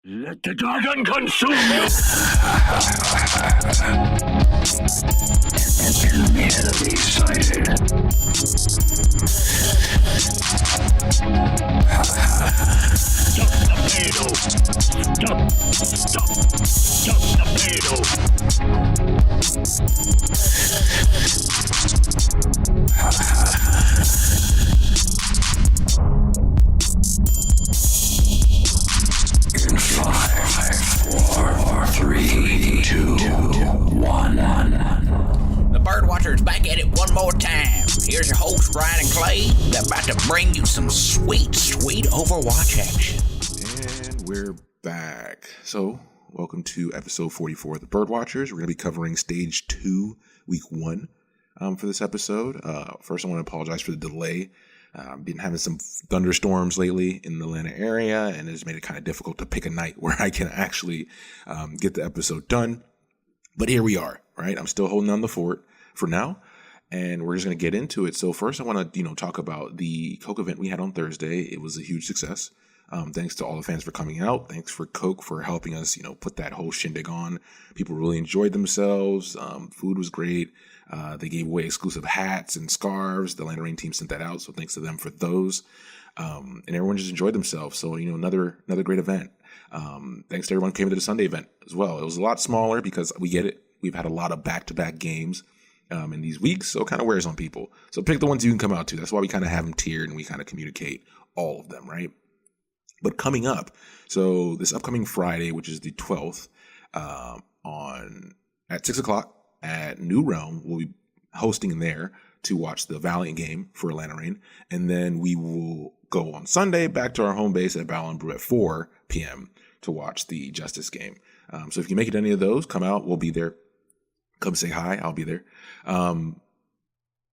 Let the dragon consume you! Enemy sighted. Stop the payload! Stop the payload! In 5, 4, 3, 2, 1. The Birdwatcher's back at it one more time. Here's your host, Brian and Clay. They're about to bring you some sweet Overwatch action. And we're back. So, welcome to episode 44 of the Birdwatchers. We're going to be covering Stage 2, Week 1 for this episode. First, I want to apologize for the delay. Been having some thunderstorms lately in the Atlanta area, and it's made it kind of difficult to pick a night where I can actually get the episode done. But here we are, right? I'm still holding on the fort for now, and we're just going to get into it. So first, I want to talk about the Coke event we had on Thursday. It was a huge success. Thanks to all the fans for coming out. Thanks for Coke for helping us, put that whole shindig on. People really enjoyed themselves. Food was great. They gave away exclusive hats and scarves. The Atlanta Reign team sent that out, so thanks to them for those. And everyone just enjoyed themselves. So, another great event. Thanks to everyone who came to the Sunday event as well. It was a lot smaller because we get it. We've had a lot of back-to-back games in these weeks, so it kind of wears on people. So pick the ones you can come out to. That's why we kind of have them tiered and we kind of communicate all of them, right? But coming up, so this upcoming Friday, which is the 12th, at 6 o'clock at New Realm, we'll be hosting there to watch the Valiant game for Atlanta Reign. And then we will go on Sunday back to our home base at Battle and Brew at 4 p.m. to watch the Justice game. So if you can make it any of those, come out. We'll be there. Come say hi. I'll be there.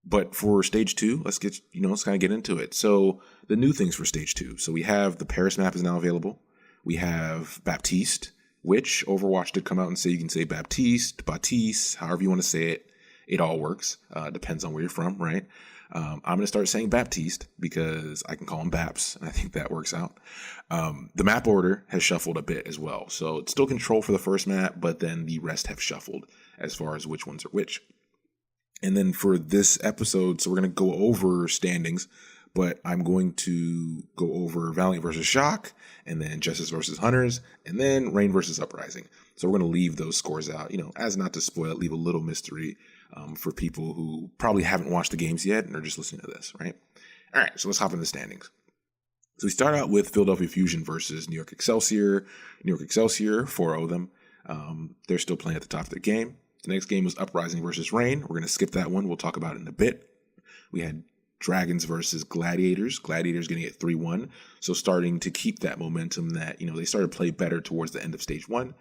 But for Stage 2, let's kind of get into it. So the new things for Stage 2. So we have the Paris map is now available. We have Baptiste, which Overwatch did come out and say you can say Baptiste, however you want to say it. It all works. Depends on where you're from, right? I'm going to start saying Baptiste because I can call him Baps, and I think that works out. The map order has shuffled a bit as well. So it's still Control for the first map, but then the rest have shuffled as far as which ones are which. And then for this episode, so we're going to go over standings, but I'm going to go over Valiant versus Shock, and then Justice versus Hunters, and then Reign versus Uprising. So we're going to leave those scores out, as not to spoil it, leave a little mystery for people who probably haven't watched the games yet and are just listening to this, right? All right, so let's hop into the standings. So we start out with Philadelphia Fusion versus New York Excelsior. New York Excelsior, 4-0 them. They're still playing at the top of their game. The next game was Uprising versus Reign. We're going to skip that one. We'll talk about it in a bit. We had Dragons versus Gladiators. Gladiators getting it 3-1. So starting to keep that momentum that, they started to play better towards the end of Stage 1.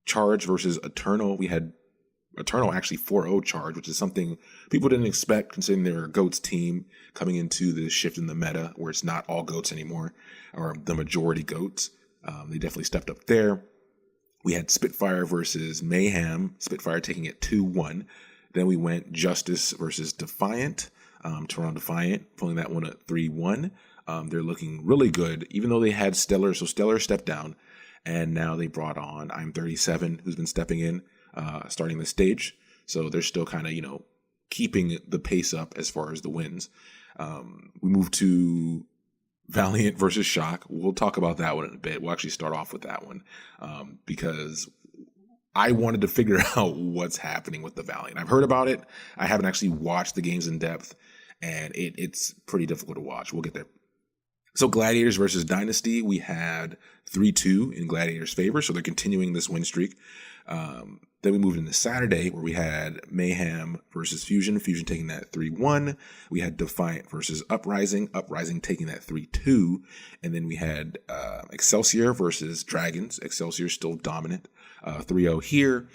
Charge versus Eternal. We had Eternal actually 4-0 Charge, which is something people didn't expect considering they're a GOATS team coming into the shift in the meta where it's not all GOATS anymore, or the majority GOATS. They definitely stepped up there. We had Spitfire versus Mayhem. Spitfire taking it 2-1. Then we went Justice versus Defiant. Toronto Defiant pulling that one at 3-1. They're looking really good, even though they had Stellar. So Stellar stepped down, and now they brought on I'm 37, who's been stepping in, starting the stage. So they're still kind of, keeping the pace up as far as the wins. We move to Valiant versus Shock. We'll talk about that one in a bit. We'll actually start off with that one because I wanted to figure out what's happening with the Valiant. I've heard about it. I haven't actually watched the games in depth, and it's pretty difficult to watch. We'll get there. So Gladiators versus Dynasty, we had 3-2 in Gladiators' favor, so they're continuing this win streak. Then we moved into Saturday where we had Mayhem versus Fusion, Fusion taking that 3-1. We had Defiant versus Uprising, Uprising taking that 3-2. And then we had Excelsior versus Dragons, Excelsior still dominant, 3-0 here.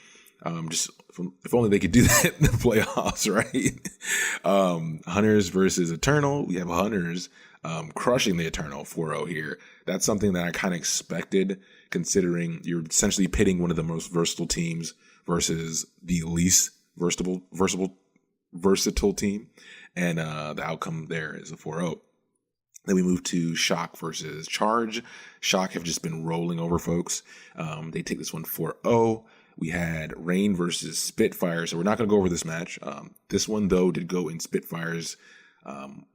If only they could do that in the playoffs, right? Hunters versus Eternal, we have Hunters crushing the Eternal 4-0 here. That's something that I kind of expected, considering you're essentially pitting one of the most versatile teams versus the least versatile team, and the outcome there is a 4-0. Then we move to Shock versus Charge. Shock have just been rolling over folks. They take this one 4-0. We had Rain versus Spitfire, so we're not going to go over this match. This one, though, did go in Spitfire's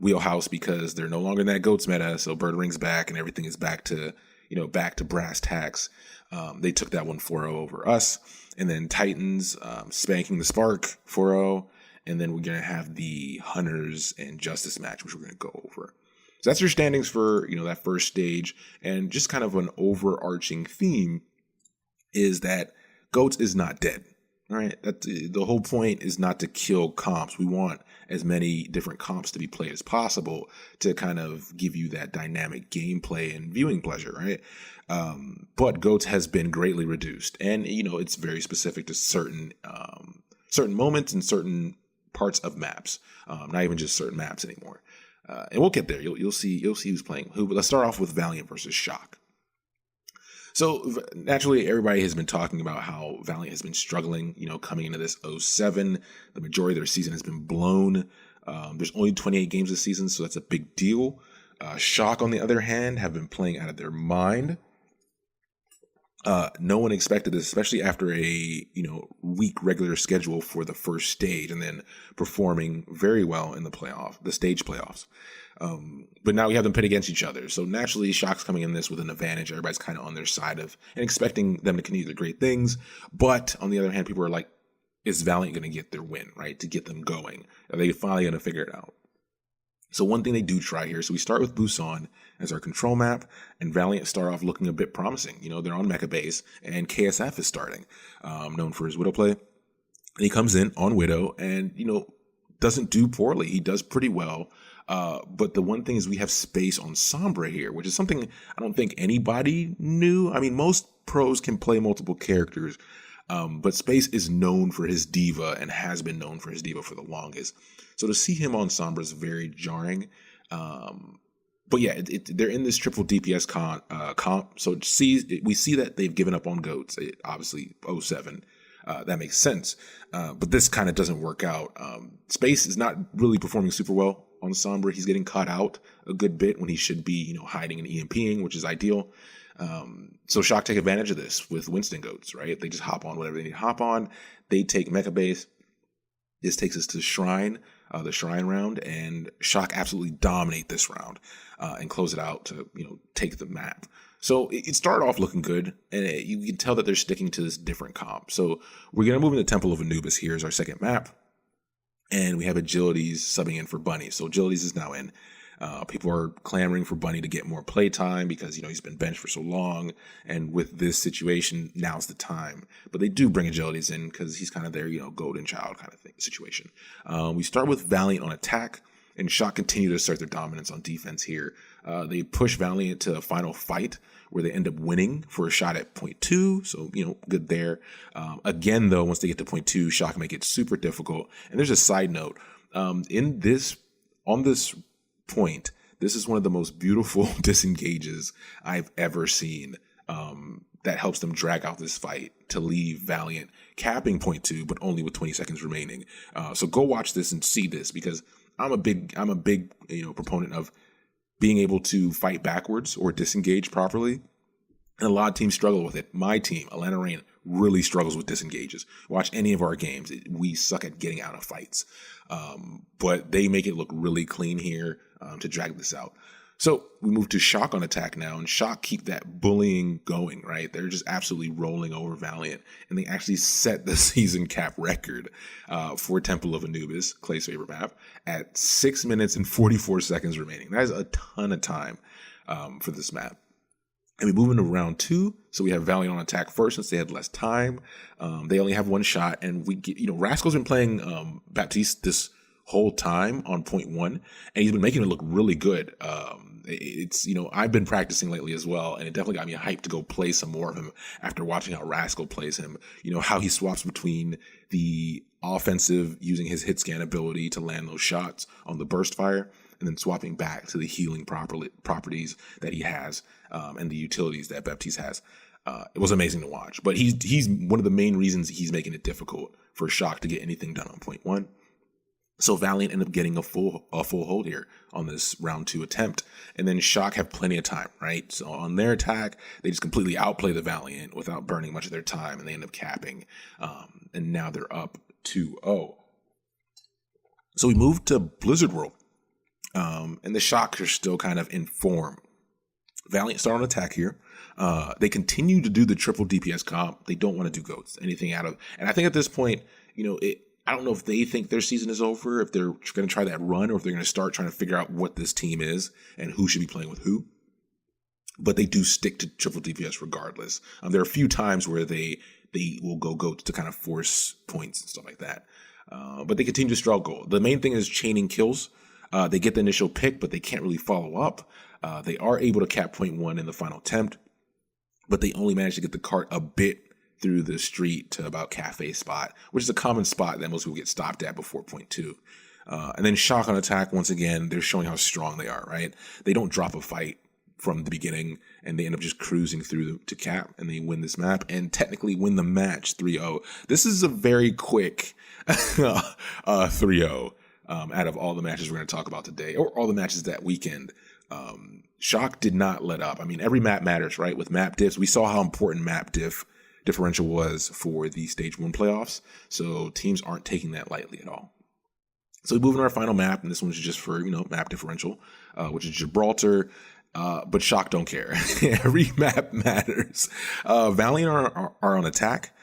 wheelhouse because they're no longer in that GOATS meta, so Bird Ring's back and everything is back to brass tacks. They took that one 4-0 over us. And then Titans spanking the Spark 4-0. And then we're going to have the Hunters and Justice match, which we're going to go over. So that's your standings for, that first stage. And just kind of an overarching theme is that GOATS is not dead. All right. The whole point is not to kill comps. We want as many different comps to be played as possible to kind of give you that dynamic gameplay and viewing pleasure, right? But GOATS has been greatly reduced. And, it's very specific to certain moments and certain parts of maps, not even just certain maps anymore. And we'll get there. You'll see who's playing who. But let's start off with Valiant versus Shock. So naturally, everybody has been talking about how Valiant has been struggling, coming into this 07. The majority of their season has been blown. There's only 28 games this season, so that's a big deal. Shock, on the other hand, have been playing out of their mind. No one expected this, especially after a weak regular schedule for the first stage, and then performing very well in the stage playoffs. But now we have them pit against each other, so naturally, Shock's coming in this with an advantage. Everybody's kind of on their side and expecting them to continue their great things. But on the other hand, people are like, "Is Valiant going to get their win, right? To get them going? Are they finally going to figure it out?" So one thing they do try here, so we start with Busan as our control map, and Valiant start off looking a bit promising. They're on Mecha Base, and KSF is starting, known for his Widow play. And he comes in on Widow and, doesn't do poorly. He does pretty well. But the one thing is we have space on Sombra here, which is something I don't think anybody knew. I mean, most pros can play multiple characters, but Space is known for his diva and has been known for his diva for the longest. So to see him on Sombra is very jarring. But yeah, they're in this triple DPS comp. So we see that they've given up on GOATS. Obviously, 07. That makes sense. But this kind of doesn't work out. Space is not really performing super well on Sombra. He's getting caught out a good bit when he should be, hiding and EMPing, which is ideal. So Shock take advantage of this with Winston GOATS, right? They just hop on whatever they need to hop on. They take Mecha Base. This takes us to Shrine, the Shrine round, and Shock absolutely dominate this round and close it out to, take the map. So it started off looking good, and you can tell that they're sticking to this different comp. So we're going to move into Temple of Anubis here as our second map, and we have Agilities subbing in for Bunny. So Agilities is now in. People are clamoring for Bunny to get more play time because, he's been benched for so long. And with this situation, now's the time. But they do bring Agilities in because he's kind of their, golden child kind of situation. We start with Valiant on attack, and Shock continue to assert their dominance on defense here. They push Valiant to a final fight where they end up winning for a shot at point 2. So, good there. Again, though, once they get to point 2, Shock make it super difficult. And there's a side note. On this point, this is one of the most beautiful disengages I've ever seen. That helps them drag out this fight to leave Valiant capping point 2, but only with 20 seconds remaining. So go watch this and see this, because I'm a big proponent of being able to fight backwards or disengage properly. And a lot of teams struggle with it. My team, Atlanta Reign, really struggles with disengages. Watch any of our games. We suck at getting out of fights. But they make it look really clean here to drag this out. So we move to Shock on attack now, and Shock keep that bullying going, right? They're just absolutely rolling over Valiant, and they actually set the season cap record for Temple of Anubis, Clay's favorite map, at 6 minutes and 44 seconds remaining. That is a ton of time for this map. And we move into round 2, so we have Valiant on attack first since they had less time. They only have one shot, and we get, Rascal's been playing Baptiste this whole time on point 1, and he's been making it look really good. It's, I've been practicing lately as well, and it definitely got me hyped to go play some more of him after watching how Rascal plays him. How he swaps between the offensive, using his hit scan ability to land those shots on the burst fire, and then swapping back to the healing properties that he has, and the utilities that Baptiste has. It was amazing to watch, but he's one of the main reasons he's making it difficult for Shock to get anything done on point 1. So Valiant ended up getting a full hold here on this round 2 attempt. And then Shock have plenty of time, right? So on their attack, they just completely outplay the Valiant without burning much of their time, and they end up capping. And now they're up 2-0. So we move to Blizzard World. And the Shocks are still kind of in form. Valiant start on attack here. They continue to do the triple DPS comp. They don't want to do goats, anything out of. And I think at this point, I don't know if they think their season is over, if they're going to try that run, or if they're going to start trying to figure out what this team is and who should be playing with who. But they do stick to triple DPS regardless. There are a few times where they will go goats to kind of force points and stuff like that. But they continue to struggle. The main thing is chaining kills. They get the initial pick, but they can't really follow up. They are able to cap point 1 in the final attempt, but they only manage to get the cart a bit through the street to about cafe spot, which is a common spot that most people get stopped at before point 2. And then Shock on attack, once again, they're showing how strong they are, right? They don't drop a fight from the beginning, and they end up just cruising through to cap, and they win this map, and technically win the match 3-0. This is a very quick 3-0 out of all the matches we're going to talk about today, or all the matches that weekend. Shock did not let up. I mean, every map matters, right? With map diffs, we saw how important map differential was for the Stage 1 playoffs, so teams aren't taking that lightly at all. So we move into our final map, and this one's just for, map differential, which is Gibraltar, but Shock don't care. Every map matters. Valiant are on attack.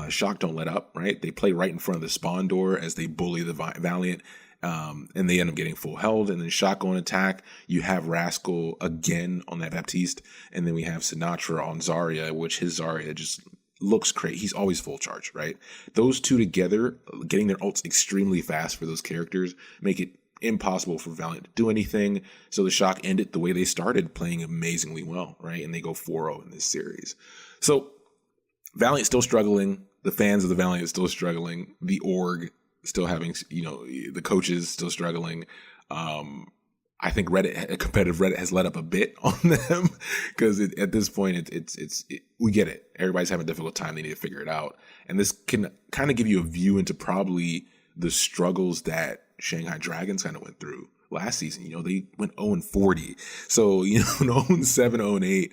Shock don't let up, right? They play right in front of the spawn door as they bully the Valiant, and they end up getting full held. And then Shock on attack. You have Rascal again on that Baptiste, and then we have Sinatra on Zarya, which his Zarya just looks great. He's always full charge, right? Those two together, getting their ults extremely fast for those characters, make it impossible for Valiant to do anything. So the Shock ended the way they started, playing amazingly well, right? And they go 4-0 in this series. So Valiant still struggling. The fans of the Valiant still struggling. The org still having, the coaches still struggling. I think competitive Reddit has let up a bit on them because at this point, we get it. Everybody's having a difficult time. They need to figure it out. And this can kind of give you a view into probably the struggles that Shanghai Dragons kind of went through last season. They went 0-40. So, 0-7,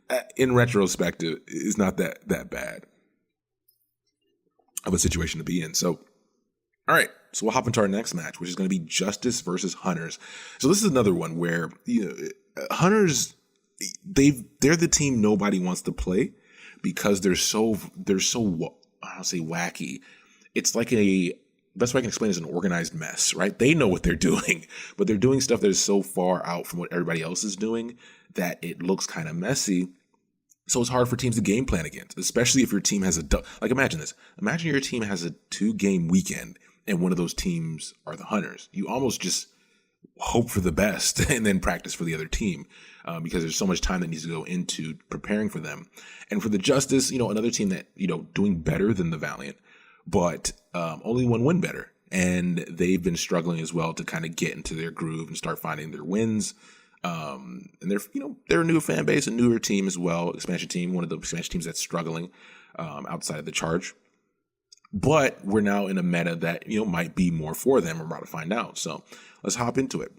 0-8, in retrospective, is not that bad of a situation to be in. So, all right, so we'll hop into our next match, which is going to be Justice versus Hunters. So this is another one where Hunters, they're the team nobody wants to play because they're so I don't say wacky. It's like best way I can explain is an organized mess, right? They know what they're doing, but they're doing stuff that is so far out from what everybody else is doing that it looks kind of messy. So it's hard for teams to game plan against, especially if your team has imagine this. Imagine your team has a 2-game weekend and one of those teams are the Hunters. You almost just hope for the best and then practice for the other team because there's so much time that needs to go into preparing for them. And for the Justice, another team that, doing better than the Valiant, but only one win better. And they've been struggling as well to kind of get into their groove and start finding their wins. And they're a new fan base, a newer team as well, expansion team, one of the expansion teams that's struggling outside of the charge. But we're now in a meta that, might be more for them. We're about to find out. So let's hop into it.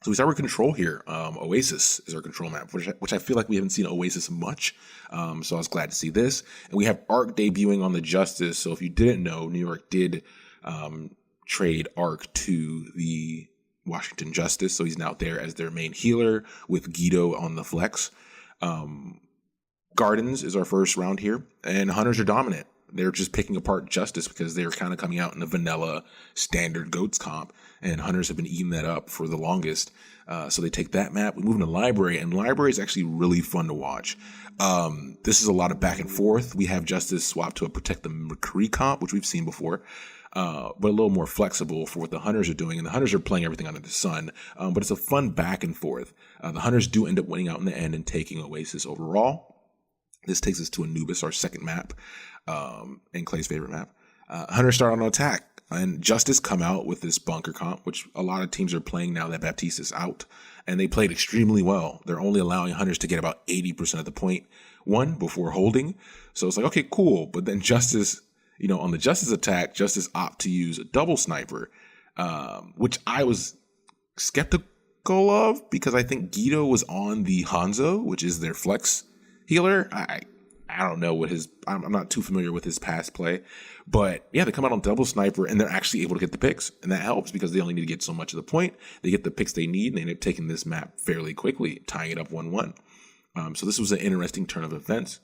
So we start with control here. Oasis is our control map, which I feel like we haven't seen Oasis much. So I was glad to see this. And we have Arc debuting on the Justice. So if you didn't know, New York did trade Arc to the Washington Justice. So he's now there as their main healer with Guido on the flex. Gardens is our first round here. And Hunters are dominant. They're just picking apart Justice because they're kind of coming out in the vanilla standard GOATS comp, and Hunters have been eating that up for the longest. So they take that map. We move into Library, and Library is actually really fun to watch. This is a lot of back and forth. We have Justice swap to a Protect the McCree comp, which we've seen before, but a little more flexible for what the Hunters are doing. And the Hunters are playing everything under the sun, but it's a fun back and forth. The Hunters do end up winning out in the end and taking Oasis overall. This takes us to Anubis, our second map. And Clay's favorite map. Hunters start on an attack, and Justice come out with this bunker comp, which a lot of teams are playing now that Baptiste is out, and they played extremely well. They're only allowing Hunters to get about 80% of the point one before holding. So it's like, okay, cool. But then Justice, on the Justice attack, Justice opt to use a double sniper, which I was skeptical of because I think Guido was on the Hanzo, which is their flex healer. I don't know I'm not too familiar with his past play, but yeah, they come out on double sniper and they're actually able to get the picks, and that helps because they only need to get so much of the point. They get the picks they need, and they end up taking this map fairly quickly, tying it up 1-1. So this was an interesting turn of events.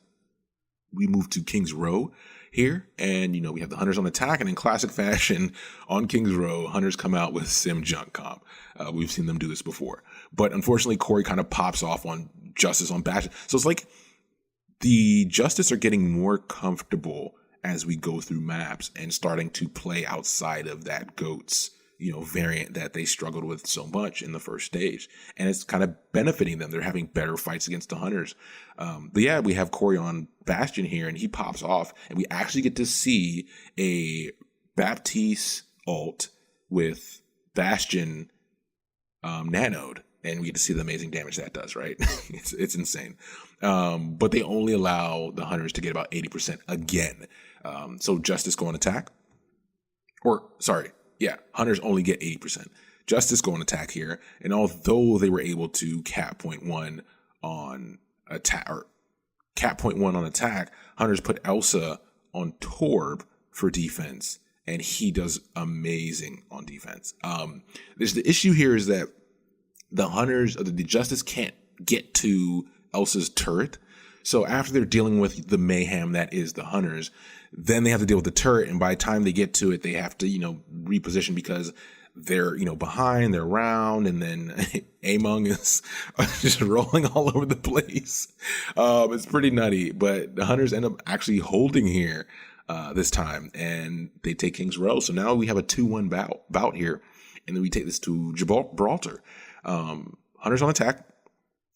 We move to King's Row here, and we have the Hunters on attack, and in classic fashion on King's Row, Hunters come out with Sim Junk comp. We've seen them do this before, but unfortunately, Corey kind of pops off on Justice on Bash. So it's like the Justice are getting more comfortable as we go through maps and starting to play outside of that GOATS, variant that they struggled with so much in the first stage. And it's kind of benefiting them. They're having better fights against the Hunters. But yeah, we have Corey on Bastion here, and he pops off, and we actually get to see a Baptiste ult with Bastion nanoed. And we get to see the amazing damage that does, right? It's insane. But they only allow the Hunters to get about 80% again. So Justice go on attack. Hunters only get 80%. Justice go on attack here. And although they were able to cap point one on attack, Hunters put Elsa on Torb for defense. And he does amazing on defense. There's the issue here is that the Hunters, or the Justice can't get to Elsa's turret. So after they're dealing with the mayhem that is the Hunters, then they have to deal with the turret. And by the time they get to it, they have to, reposition because they're, behind, they're round, and then Among is just rolling all over the place. It's pretty nutty, but the Hunters end up actually holding here this time, and they take King's Row. So now we have a 2-1 bout here, and then we take this to Gibraltar. Hunters on attack,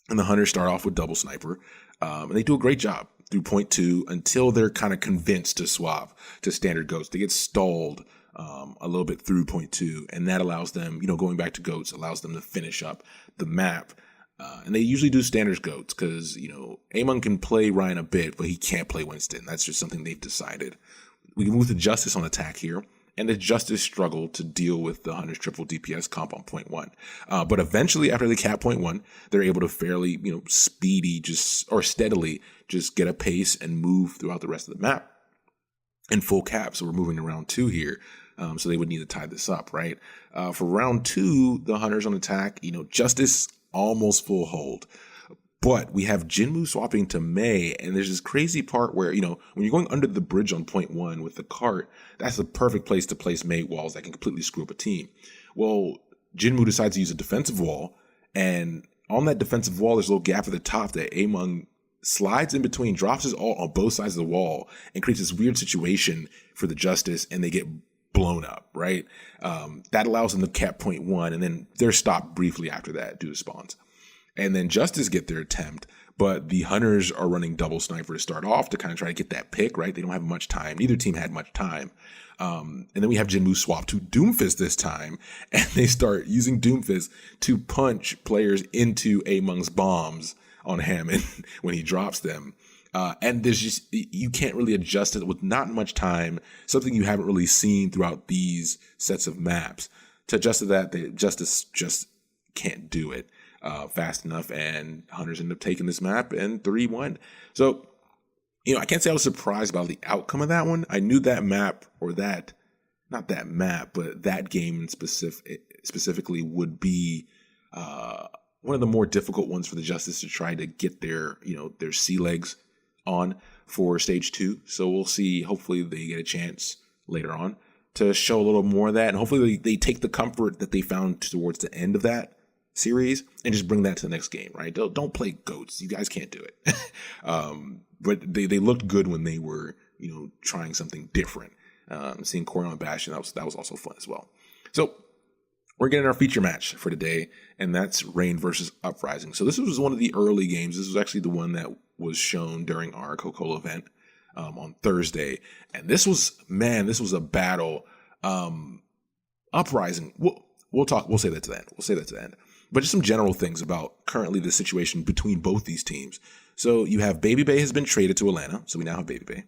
and the Hunters start off with double sniper, and they do a great job through point 2 until they're kind of convinced to swap to standard GOATS. They get stalled a little bit through point 2, and that allows them, going back to GOATS, allows them to finish up the map. And they usually do standards GOATS because, Amon can play Ryan a bit, but he can't play Winston. That's just something they've decided. We move to Justice on attack here. And the Justice struggle to deal with the Hunters triple DPS comp on point 1. But eventually, after they cap point 1, they're able to fairly, steadily just get a pace and move throughout the rest of the map in full cap. So we're moving to round 2 here. So they would need to tie this up, right? For round 2, the Hunters on attack, Justice almost full hold. But we have Jinmu swapping to Mei, and there's this crazy part where, when you're going under the bridge on point 1 with the cart, that's the perfect place to place Mei walls that can completely screw up a team. Well, Jinmu decides to use a defensive wall, and on that defensive wall, there's a little gap at the top that Amon slides in between, drops his ult on both sides of the wall, and creates this weird situation for the Justice, and they get blown up, right? That allows them to cap point 1, and then they're stopped briefly after that due to spawns. And then Justice get their attempt, but the Hunters are running double sniper to start off to kind of try to get that pick, right? They don't have much time. Neither team had much time. And then we have Jinmu swap to Doomfist this time, and they start using Doomfist to punch players into Among's bombs on Hammond when he drops them. And there's just, you can't really adjust it with not much time, something you haven't really seen throughout these sets of maps. To adjust to that, the Justice just can't do it fast enough, and Hunters end up taking this map and 3-1. So, I can't say I was surprised about the outcome of that one. I knew that map, or not that map, but that game specifically would be one of the more difficult ones for the Justice to try to get their sea legs on for stage 2. So we'll see. Hopefully they get a chance later on to show a little more of that, and hopefully they take the comfort that they found towards the end of that series and just bring that to the next game, right? Don't play GOATs. You guys can't do it. But they looked good when they were, trying something different. Seeing Corey on Bastion, that was also fun as well. So we're getting our feature match for today, and that's Reign versus Uprising. So this was one of the early games. This was actually the one that was shown during our Coca-Cola event on Thursday. And this was a battle. Uprising, we'll say that to the end. But just some general things about currently the situation between both these teams. So you have Baby Bay has been traded to Atlanta, so we now have Baby Bay.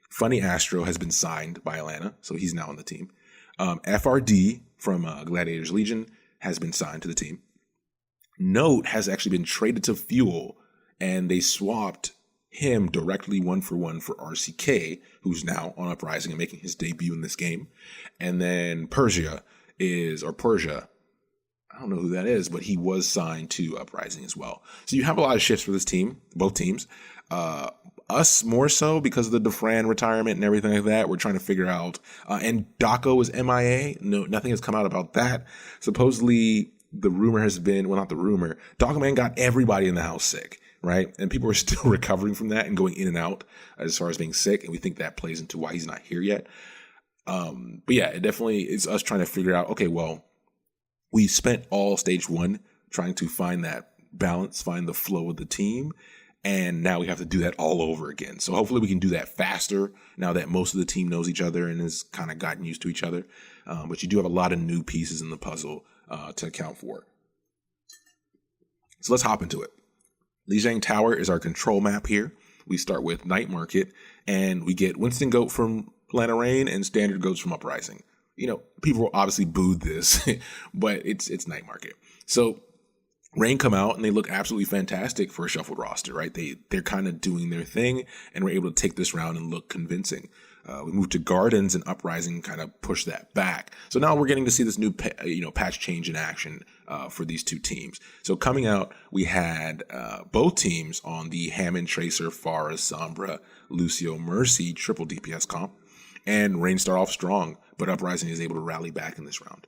Funny Astro has been signed by Atlanta, so he's now on the team. FRD from Gladiators Legion has been signed to the team. Note has actually been traded to Fuel, and they swapped him directly 1-for-1 for RCK, who's now on Uprising and making his debut in this game. And then Persia, I don't know who that is, but he was signed to Uprising as well. So you have a lot of shifts for this team, both teams. Us more so because of the DeFran retirement and everything like that. We're trying to figure out. And Daco is MIA. No, nothing has come out about that. Supposedly, the rumor has been, well, not the rumor, Dogman got everybody in the house sick, right? And people are still recovering from that and going in and out as far as being sick. And we think that plays into why he's not here yet. But yeah, it definitely is us trying to figure out, okay, well, we spent all stage 1 trying to find that balance, find the flow of the team. And now we have to do that all over again. So hopefully we can do that faster now that most of the team knows each other and has kind of gotten used to each other. But you do have a lot of new pieces in the puzzle to account for. So let's hop into it. Lijiang Tower is our control map here. We start with Night Market, and we get Winston Goat from Lana Rain and Standard Goats from Uprising. You know, people obviously booed this, but it's Night Market. So Rain come out and they look absolutely fantastic for a shuffled roster, right? They're kind of doing their thing, and we're able to take this round and look convincing. We moved to Gardens, and Uprising kind of pushed that back. So now we're getting to see this new patch change in action for these two teams. So coming out, we had both teams on the Hammond, Tracer, Farah, Sombra, Lucio, Mercy triple DPS comp, and Rain start off strong, but Uprising is able to rally back in this round.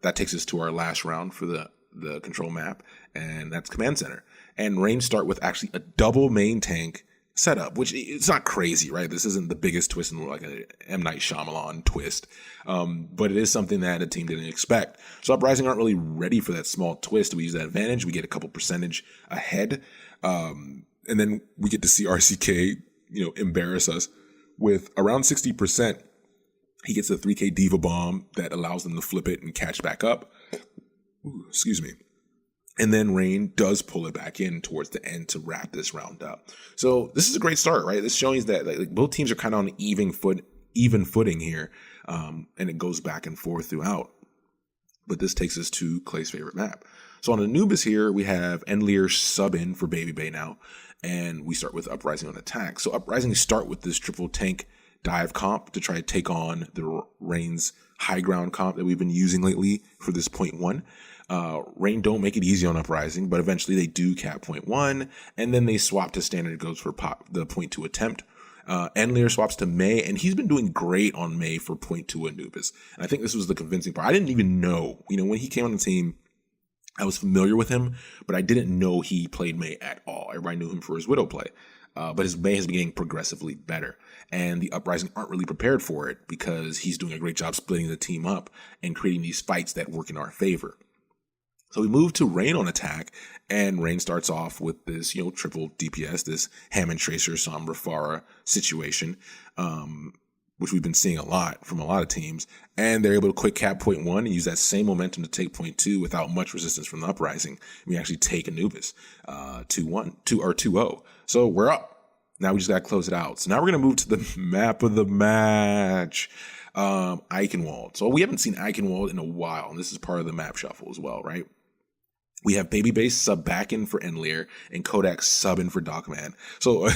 That takes us to our last round for the control map, and that's Command Center. And Rain start with actually a double main tank setup, which it's not crazy, right? This isn't the biggest twist in the world, like an M. Night Shyamalan twist, but it is something that the team didn't expect. So Uprising aren't really ready for that small twist. We use that advantage. We get a couple percentage ahead, and then we get to see RCK, embarrass us with around 60%. He gets a 3K Diva Bomb that allows them to flip it and catch back up. Ooh, excuse me. And then Rain does pull it back in towards the end to wrap this round up. So this is a great start, right? This showing that both teams are kind of on even footing here, and it goes back and forth throughout. But this takes us to Clay's favorite map. So on Anubis here, we have Enleer sub in for Baby Bay now, and we start with Uprising on attack. So Uprising start with this triple tank dive comp to try to take on the Rain's high ground comp that we've been using lately for this point 1. Rain don't make it easy on Uprising, but eventually they do cap point 1, and then they swap to Standard Goats for the point 2 attempt. Enleer swaps to May, and he's been doing great on May for point 2 Anubis. And I think this was the convincing part. I didn't even know, when he came on the team, I was familiar with him, but I didn't know he played May at all. Everybody knew him for his Widow play. But his May has been getting progressively better, and the Uprising aren't really prepared for it because he's doing a great job splitting the team up and creating these fights that work in our favor. So we move to Rain on attack, and Rain starts off with this, triple DPS, this Hammond, Tracer, Sombra, Farah situation, which we've been seeing a lot from a lot of teams. And they're able to quick cap point 1 and use that same momentum to take point 2 without much resistance from the Uprising. We actually take Anubis 2-0. So we're up. Now we just got to close it out. So now we're going to move to the map of the match. Eichenwald. So we haven't seen Eichenwald in a while, and this is part of the map shuffle as well, right? We have Baby Base sub back in for Enleer and Kodak sub in for Dogman. So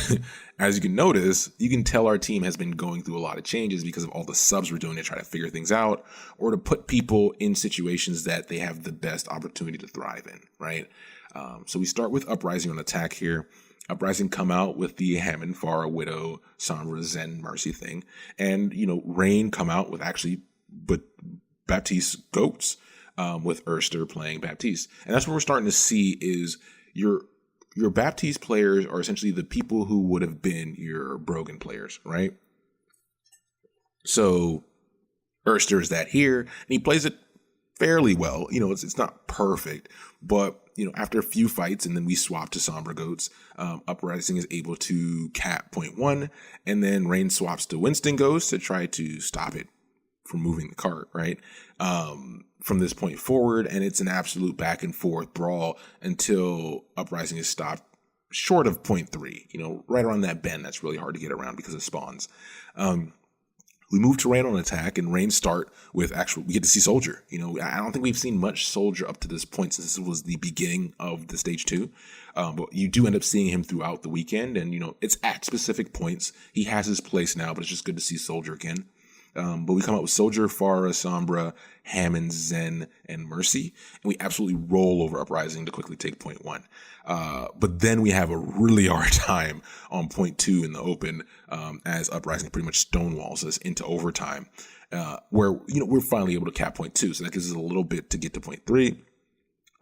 as you can notice, you can tell our team has been going through a lot of changes because of all the subs we're doing to try to figure things out or to put people in situations that they have the best opportunity to thrive in, right? So we start with Uprising on attack here. Uprising come out with the Hammond, Farah, Widow, Sombra, Zen, Mercy thing. And, Rain come out with actually Baptiste Goats, with Erster playing Baptiste. And that's what we're starting to see is your Baptiste players are essentially the people who would have been your Brogan players, right? So Erster is that here, and he plays it fairly well. It's not perfect, but after a few fights, and then we swap to Sombra Goats, Uprising is able to cap point 1, and then Rain swaps to Winston Goats to try to stop it from moving the cart, right? From this point forward, and it's an absolute back and forth brawl until Uprising is stopped short of point 3, right around that bend. That's really hard to get around because of spawns. We move to Rain on attack, and Rain start with we get to see Soldier. I don't think we've seen much Soldier up to this point since this was the beginning of the stage 2. But you do end up seeing him throughout the weekend, and it's at specific points. He has his place now, but it's just good to see Soldier again. But we come up with Soldier, Farah, Sombra, Hammond, Zen, and Mercy, and we absolutely roll over Uprising to quickly take point 1. But then we have a really hard time on point 2 in the open, as Uprising pretty much stonewalls us into overtime, where we're finally able to cap point 2. So that gives us a little bit to get to point 3.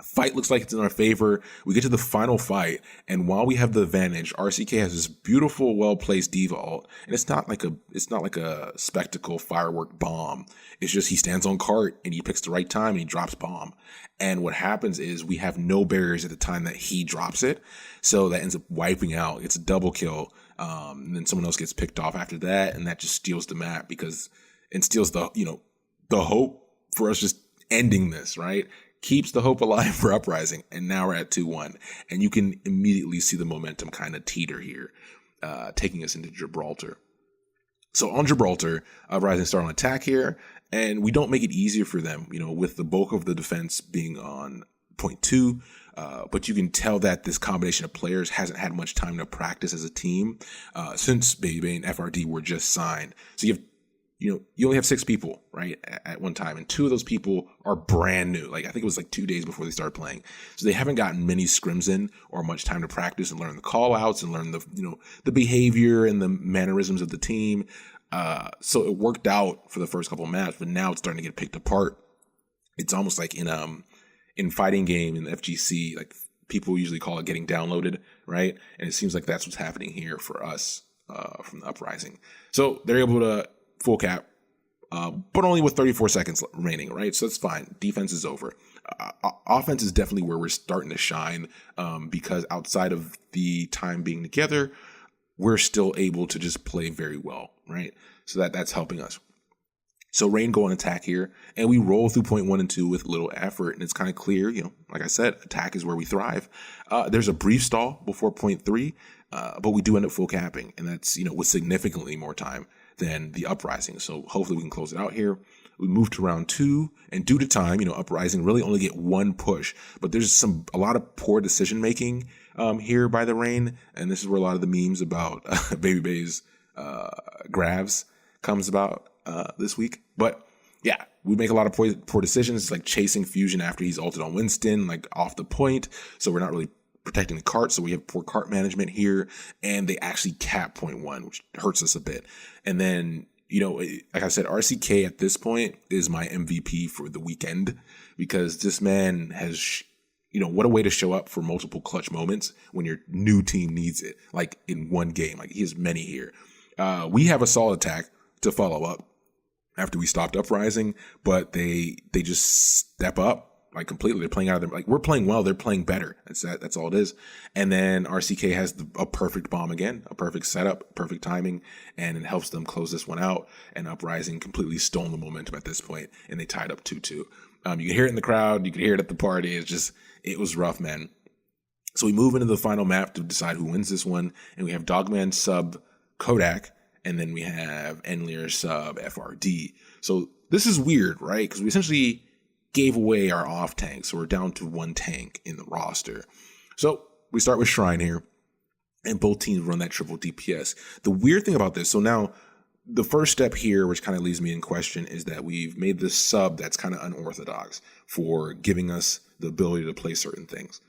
Fight looks like it's in our favor. We get to the final fight, and while we have the advantage, RCK has this beautiful, well-placed diva ult, and it's not like a spectacle firework bomb. It's just he stands on cart and he picks the right time and he drops bomb. And what happens is we have no barriers at the time that he drops it, so that ends up wiping out. It's a double kill, and then someone else gets picked off after that, and that just steals the map and steals the hope for us just ending this, right? Keeps the hope alive for Uprising, and now we're at 2-1, and you can immediately see the momentum kind of teeter here, taking us into Gibraltar. So on Gibraltar, Uprising start on attack here, and we don't make it easier for them, with the bulk of the defense being on point 2, but you can tell that this combination of players hasn't had much time to practice as a team since Baby and FRD were just signed. So you only have 6 people, right, at one time, and 2 of those people are brand new. I think it was 2 days before they started playing, so they haven't gotten many scrims in or much time to practice and learn the call outs and learn the behavior and the mannerisms of the team. So it worked out for the first couple of maps, but now it's starting to get picked apart. It's almost like in fighting game in the FGC, people usually call it getting downloaded, right? And it seems like that's what's happening here for us from the Uprising. So they're able to full cap, but only with 34 seconds remaining, right? So that's fine. Defense is over. Offense is definitely where we're starting to shine, because outside of the time being together, we're still able to just play very well, right? So that's helping us. So Rain go on attack here, and we roll through point 1 and 2 with little effort, and it's kind of clear, like I said, attack is where we thrive. There's a brief stall before point 3, but we do end up full capping, and that's, with significantly more time than the Uprising. So hopefully we can close it out here. We move to round 2, and due to time, Uprising really only get 1 push, but there's a lot of poor decision making here by the Rain, and this is where a lot of the memes about Baby Bay's grabs comes about this week. But yeah, we make a lot of poor decisions, like chasing Fusion after he's ulted on Winston, off the point, so we're not really protecting the cart, so we have poor cart management here, and they actually cap point 1, which hurts us a bit. And then, like I said, RCK at this point is my MVP for the weekend, because this man has, what a way to show up for multiple clutch moments when your new team needs it, in one game. He has many here. We have a solid attack to follow up after we stopped Uprising, but they just step up. Completely, they're playing out of their, we're playing well, they're playing better. That's all it is. And then RCK has a perfect bomb again, a perfect setup, perfect timing, and it helps them close this one out. And Uprising completely stole the momentum at this point, and they tied up 2-2. You can hear it in the crowd, you can hear it at the party. It was rough, man. So we move into the final map to decide who wins this one, and we have Dogman sub Kodak, and then we have Enlir sub FRD. So this is weird, right? Because we essentially gave away our off tank, so we're down to 1 tank in the roster. So we start with Shrine here, and both teams run that triple DPS. The weird thing about this, so now the first step here, which kind of leaves me in question, is that we've made this sub that's kind of unorthodox for giving us the ability to play certain things.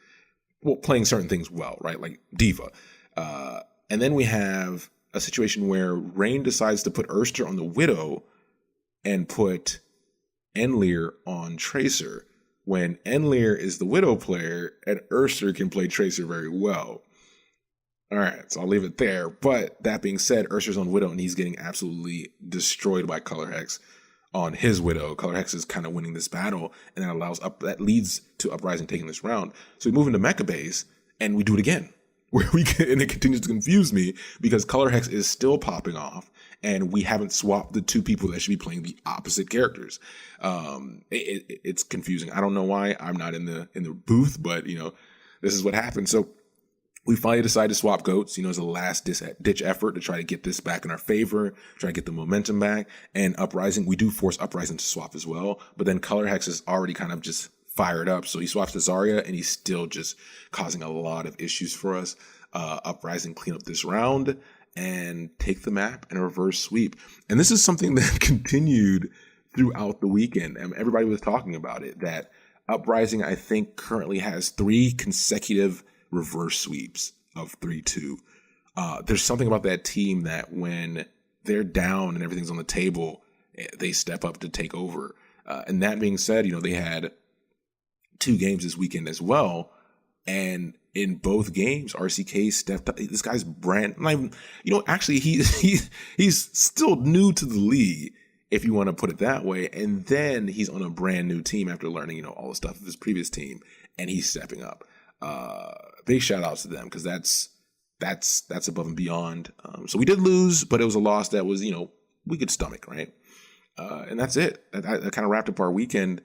Well, playing certain things well, right? Like Diva. And then we have a situation where Rain decides to put Erster on the Widow and put Enlir on Tracer, when Enlir is the Widow player and Erster can play Tracer very well. All right, so I'll leave it there. But that being said, Erster's on Widow and he's getting absolutely destroyed by Color Hex on his Widow. Color Hex is kind of winning this battle, and that leads to Uprising taking this round. So we move into Mecha Base and we do it again, and it continues to confuse me because Color Hex is still popping off, and we haven't swapped the 2 people that should be playing the opposite characters. It's confusing. I don't know why. I'm not in the booth, but this is what happened. So We finally decided to swap goats, as a last ditch effort to try to get this back in our favor, try to get the momentum back. And Uprising, we do force Uprising to swap as well. But then Color Hex is already kind of just fired up. So he swaps to Zarya and he's still just causing a lot of issues for us. Uprising clean up this round and take the map in a reverse sweep. And this is something that continued throughout the weekend. And everybody was talking about it, that Uprising, I think, currently has 3 consecutive reverse sweeps of 3-2. There's something about that team that when they're down and everything's on the table, they step up to take over. And that being said, they had 2 games this weekend as well. And in both games, RCK stepped up. This guy's actually he's still new to the league, if you want to put it that way. And then he's on a brand new team after learning, all the stuff of his previous team, and he's stepping up. Big shout outs to them, because that's above and beyond. So we did lose, but it was a loss that was, we could stomach, right? And that's it. That kind of wrapped up our weekend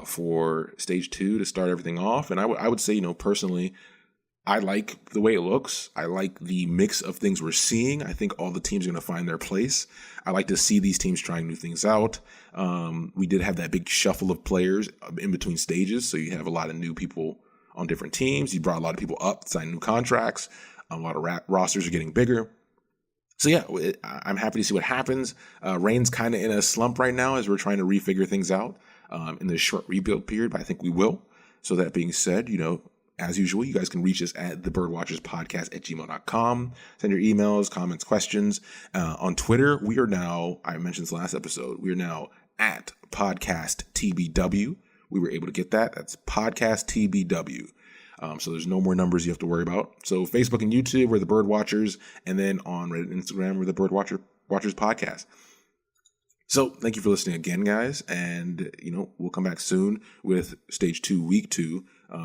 for stage 2 to start everything off. And I would say, personally, I like the way it looks. I like the mix of things we're seeing. I think all the teams are going to find their place. I like to see these teams trying new things out. We did have that big shuffle of players in between stages, so you have a lot of new people on different teams. You brought a lot of people up, signed new contracts. A lot of rosters are getting bigger. So yeah, I'm happy to see what happens. Reign's kind of in a slump right now as we're trying to refigure things out in this short rebuild period, but I think we will. So that being said, as usual, you guys can reach us at thebirdwatcherspodcast@gmail.com. Send your emails, comments, questions. On Twitter, we are now, I mentioned this last episode, we are now at Podcast TBW. We were able to get that. That's Podcast TBW. So there's no more numbers you have to worry about. So Facebook and YouTube, we're the Bird Watchers. And then on Reddit and Instagram, we're the Bird Watchers Podcast. So thank you for listening again, guys. And, we'll come back soon with Stage 2, Week 2.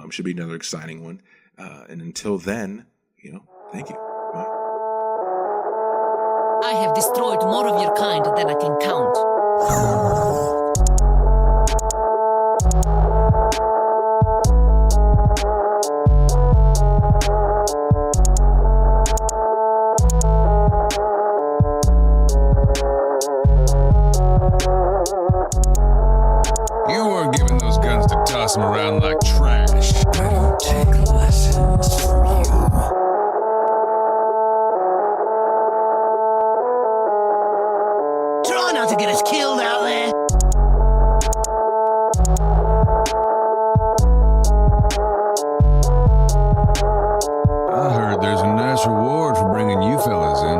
Should be another exciting one. And until then, thank you. Bye. I have destroyed more of your kind than I can count. You weren't giving those guns to toss them around like trash. I don't take lessons from you. Try not to get us killed out there. I heard there's a nice reward for bringing you fellas in.